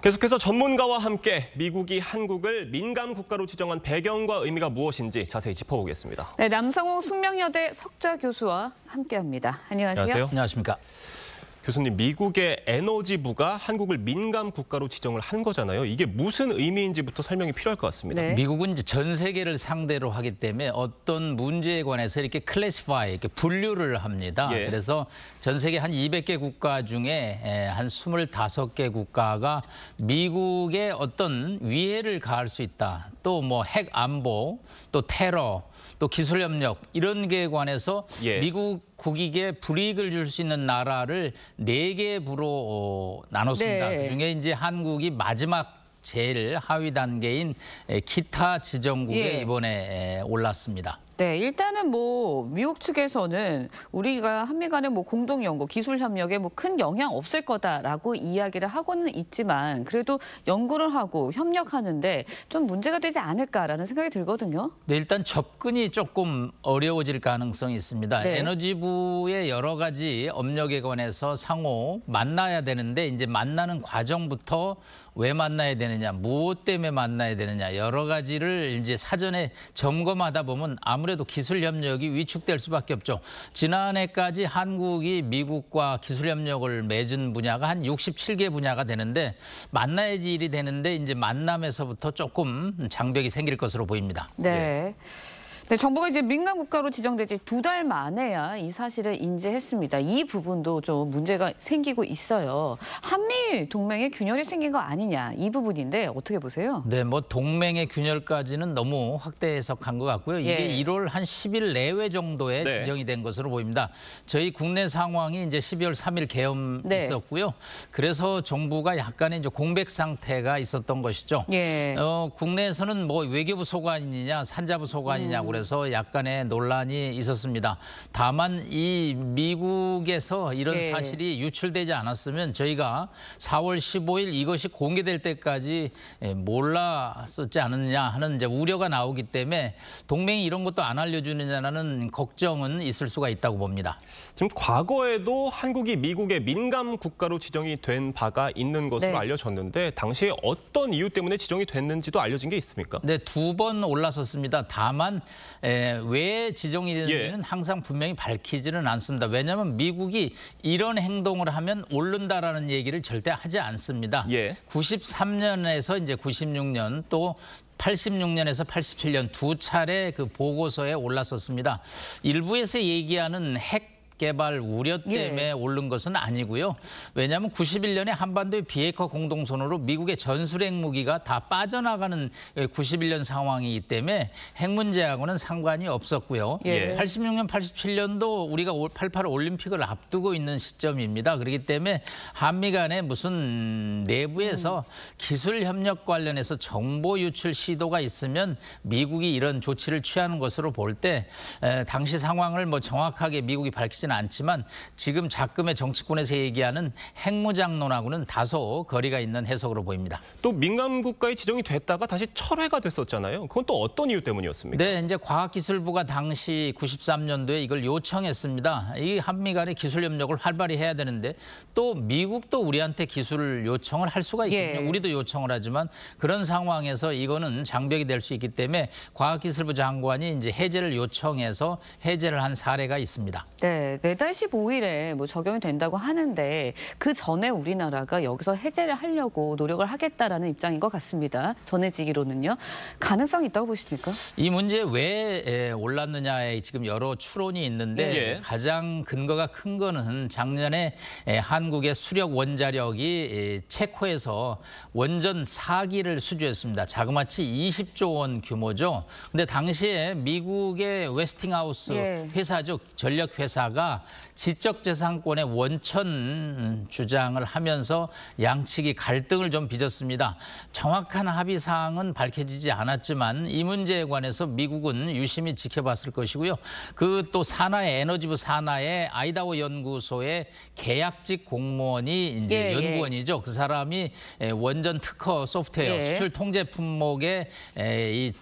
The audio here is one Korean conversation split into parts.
계속해서 전문가와 함께 미국이 한국을 민감 국가로 지정한 배경과 의미가 무엇인지 자세히 짚어보겠습니다. 네, 남성호 숙명여대 석좌 교수와 함께합니다. 안녕하세요. 안녕하세요. 안녕하십니까. 교수님, 미국의 에너지부가 한국을 민감 국가로 지정을 한 거잖아요. 이게 무슨 의미인지부터 설명이 필요할 것 같습니다. 네. 미국은 이제 전 세계를 상대로 하기 때문에 어떤 문제에 관해서 이렇게 클래시파이, 이렇게 분류를 합니다. 예. 그래서 전 세계 한 200개 국가 중에 한 25개 국가가 미국의 어떤 위해를 가할 수 있다. 또 뭐 핵 안보, 또 테러, 또 기술협력 이런 게 관해서 예. 미국 국익에 불이익을 줄 수 있는 나라를 4개 부로 나눴습니다. 네. 그중에 이제 한국이 마지막 제일 하위 단계인 기타 지정국에 예. 이번에 올랐습니다. 네, 일단은 뭐 미국 측에서는 우리가 한미 간의 뭐 공동 연구, 기술 협력에 뭐 큰 영향 없을 거다라고 이야기를 하고는 있지만 그래도 연구를 하고 협력하는데 좀 문제가 되지 않을까라는 생각이 들거든요. 네, 일단 접근이 조금 어려워질 가능성이 있습니다. 네. 에너지부의 여러 가지 업력에 관해서 상호 만나야 되는데 이제 만나는 과정부터 왜 만나야 되느냐, 무엇 때문에 만나야 되느냐 여러 가지를 이제 사전에 점검하다 보면 아무래도 기술 협력이 위축될 수밖에 없죠. 지난해까지 한국이 미국과 기술 협력을 맺은 분야가 한 67개 분야가 되는데 만나야지 일이 되는데 이제 만남에서부터 조금 장벽이 생길 것으로 보입니다. 네. 네, 정부가 이제 민감 국가로 지정되지 2달 만에야 이 사실을 인지했습니다. 이 부분도 좀 문제가 생기고 있어요. 한미 동맹에 균열이 생긴 거 아니냐 이 부분인데 어떻게 보세요? 네, 뭐 동맹의 균열까지는 너무 확대 해석한 것 같고요. 이게 예. 1월 한 10일 내외 정도에 네. 지정이 된 것으로 보입니다. 저희 국내 상황이 이제 12월 3일 계엄 네. 있었고요. 그래서 정부가 약간의 이제 공백 상태가 있었던 것이죠. 예. 국내에서는 뭐 외교부 소관이냐 산자부 소관이냐 그래서 약간의 논란이 있었습니다. 다만 이 미국에서 이런 예. 사실이 유출되지 않았으면 저희가 4월 15일 이것이 공개될 때까지 몰랐었지 않느냐 하는 이제 우려가 나오기 때문에 동맹이 이런 것도 안 알려주느냐는 걱정은 있을 수가 있다고 봅니다. 지금 과거에도 한국이 미국의 민감 국가로 지정이 된 바가 있는 것으로 네. 알려졌는데 당시에 어떤 이유 때문에 지정이 됐는지도 알려진 게 있습니까? 네, 2번 올랐었습니다. 다만 왜 지정이 되는지는 예. 항상 분명히 밝히지는 않습니다. 왜냐하면 미국이 이런 행동을 하면 오른다라는 얘기를 절대 하지 않습니다. 예. 93년에서 이제 96년 또 86년에서 87년 2차례 그 보고서에 올랐었습니다. 일부에서 얘기하는 핵 개발 우려 때문에 오른 것은 아니고요. 왜냐하면 91년에 한반도의 비핵화 공동선언으로 미국의 전술핵 무기가 다 빠져나가는 91년 상황이기 때문에 핵 문제하고는 상관이 없었고요. 예. 86년, 87년도 우리가 88 올림픽을 앞두고 있는 시점입니다. 그렇기 때문에 한미 간에 무슨 내부에서 기술 협력 관련해서 정보 유출 시도가 있으면 미국이 이런 조치를 취하는 것으로 볼 때 당시 상황을 뭐 정확하게 미국이 밝히지는 않지만 지금 작금의 정치권에서 얘기하는 핵무장론하고는 다소 거리가 있는 해석으로 보입니다. 또 민감 국가에 지정이 됐다가 다시 철회가 됐었잖아요. 그건 또 어떤 이유 때문이었습니까? 네, 이제 과학기술부가 당시 93년도에 이걸 요청했습니다. 이 한미 간의 기술 협력을 활발히 해야 되는데 또 미국도 우리한테 기술을 요청을 할 수가 있거든요. 예. 우리도 요청을 하지만 그런 상황에서 이거는 장벽이 될 수 있기 때문에 과학기술부 장관이 이제 해제를 요청해서 해제를 한 사례가 있습니다. 네, 내달 15일에 뭐 적용이 된다고 하는데 그 전에 우리나라가 여기서 해제를 하려고 노력을 하겠다라는 입장인 것 같습니다. 전해지기로는요. 가능성이 있다고 보십니까? 이 문제 왜 올랐느냐에 지금 여러 추론이 있는데 예. 가장 근거가 큰 거는 작년에 한국의 수력 원자력이 체코에서 원전 4기를 수주했습니다. 자그마치 20조 원 규모죠. 근데 당시에 미국의 웨스팅하우스 예. 회사죠. 전력회사가 지적재산권의 원천 주장을 하면서 양측이 갈등을 좀 빚었습니다. 정확한 합의 사항은 밝혀지지 않았지만 이 문제에 관해서 미국은 유심히 지켜봤을 것이고요. 그 또 산하의 에너지부 산하의 아이다호 연구소의 계약직 공무원이 이제 연구원이죠. 그 사람이 원전 특허 소프트웨어 예. 수출 통제 품목의 이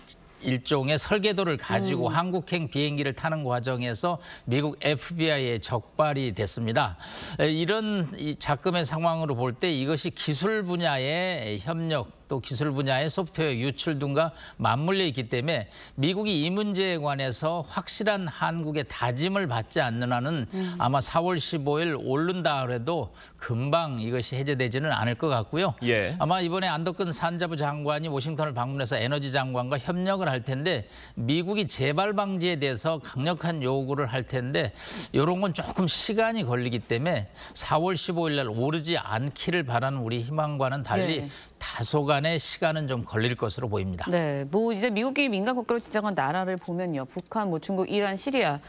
일종의 설계도를 가지고 한국행 비행기를 타는 과정에서 미국 FBI에 적발이 됐습니다. 이런 이 작금의 상황으로 볼 때 이것이 기술 분야의 협력 또 기술 분야의 소프트웨어 유출 등과 맞물려 있기 때문에 미국이 이 문제에 관해서 확실한 한국의 다짐을 받지 않는 한은 아마 4월 15일 오른다 그래도 금방 이것이 해제되지는 않을 것 같고요. 예. 아마 이번에 안덕근 산자부 장관이 워싱턴을 방문해서 에너지 장관과 협력을 할 텐데 미국이 재발 방지에 대해서 강력한 요구를 할 텐데 이런 건 조금 시간이 걸리기 때문에 4월 15일 날 오르지 않기를 바라는 우리 희망과는 달리 다소간의 시간은 좀 걸릴 것으로 보입니다. 네, 뭐 이제 미국이 민간 국가로 지정한 나라를 보면요, 북한, 뭐 중국, 이란, 시리아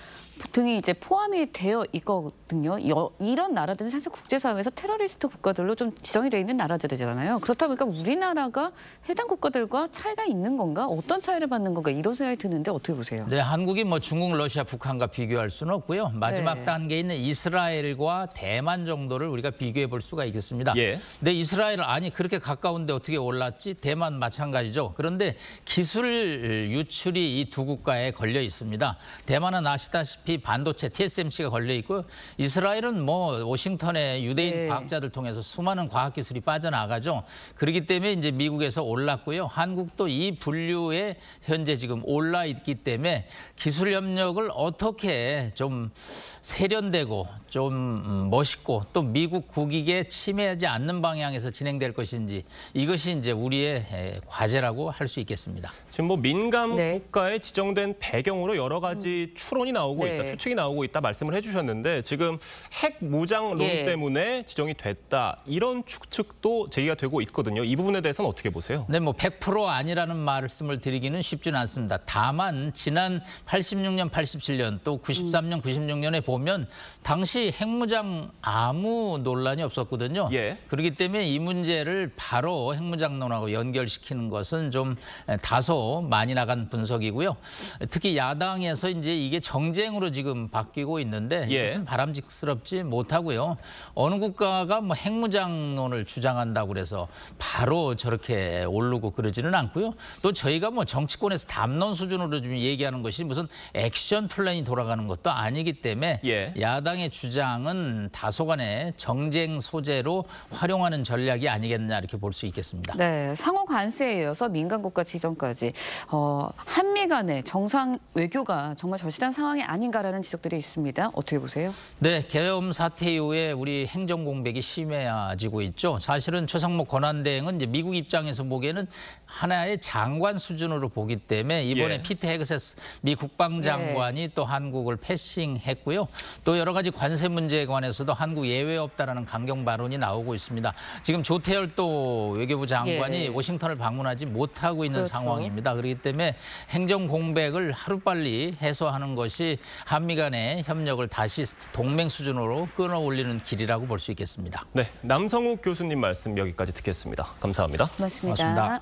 등이 이제 포함이 되어 있거든요. 이런 나라들은 사실 국제사회에서 테러리스트 국가들로 좀 지정이 되어 있는 나라들이잖아요. 그렇다 보니까 우리나라가 해당 국가들과 차이가 있는 건가? 어떤 차이를 받는 건가? 이런 생각이 드는데 어떻게 보세요? 네, 한국이 뭐 중국, 러시아, 북한과 비교할 수는 없고요. 마지막 네. 단계에 있는 이스라엘과 대만 정도를 우리가 비교해 볼 수가 있겠습니다. 예. 근데 이스라엘은 아니 그렇게 가까운데 어떻게 올랐지? 대만 마찬가지죠. 그런데 기술 유출이 이 두 국가에 걸려 있습니다. 대만은 아시다시피 반도체 TSMC가 걸려 있고 이스라엘은 뭐 워싱턴의 유대인 과학자들 통해서 수많은 과학기술이 빠져나가죠. 그렇기 때문에 이제 미국에서 올랐고요. 한국도 이 분류에 현재 지금 올라 있기 때문에 기술 협력을 어떻게 좀 세련되고 좀 멋있고 또 미국 국익에 침해하지 않는 방향에서 진행될 것인지 이것이 이제 우리의 과제라고 할 수 있겠습니다. 지금 뭐 민감 네. 국가에 지정된 배경으로 여러 가지 추론이 나오고 네. 있다, 추측이 나오고 있다 말씀을 해주셨는데 지금 핵 무장론 때문에 지정이 됐다 이런 추측도 제기가 되고 있거든요. 이 부분에 대해서는 어떻게 보세요? 네, 뭐 100% 아니라는 말씀을 드리기는 쉽지는 않습니다. 다만 지난 86년, 87년 또 93년, 96년에 보면 당시 핵무장 아무 논란이 없었거든요. 예. 그렇기 때문에 이 문제를 바로 핵무장론하고 연결시키는 것은 좀 다소 많이 나간 분석이고요. 특히 야당에서 이제 이게 정쟁으로 지금 바뀌고 있는데 이것은 바람직스럽지 못하고요. 어느 국가가 뭐 핵무장론을 주장한다고 그래서 바로 저렇게 오르고 그러지는 않고요. 또 저희가 뭐 정치권에서 담론 수준으로 좀 얘기하는 것이 무슨 액션 플랜이 돌아가는 것도 아니기 때문에 야당의 주장은 다소간의 정쟁 소재로 활용하는 전략이 아니겠느냐 이렇게 볼 수 있겠습니다. 네, 상호 관세에 이어서 민간 국가 지정까지 한미 간의 정상 외교가 정말 절실한 상황이 아닌가라는 지적들이 있습니다. 어떻게 보세요? 네, 계엄 사태 이후에 우리 행정 공백이 심해지고 있죠. 사실은 최상목 권한대행은 이제 미국 입장에서 보기에는 하나의 장관 수준으로 보기 때문에 이번에 피트 헤그세스 미 국방장관이 또 한국을 패싱했고요. 또 여러 가지 관세 문제에 관해서도 한국 예외 없다라는 강경 발언이 나오고 있습니다. 지금 조태열 또 외교부 장관이 워싱턴을 방문하지 못하고 있는 상황입니다. 그렇기 때문에 행정 공백을 하루빨리 해소하는 것이 한미 간의 협력을 다시 동맹 수준으로 끌어올리는 길이라고 볼 수 있겠습니다. 네, 남성욱 교수님 말씀 여기까지 듣겠습니다. 감사합니다. 고맙습니다. 고맙습니다.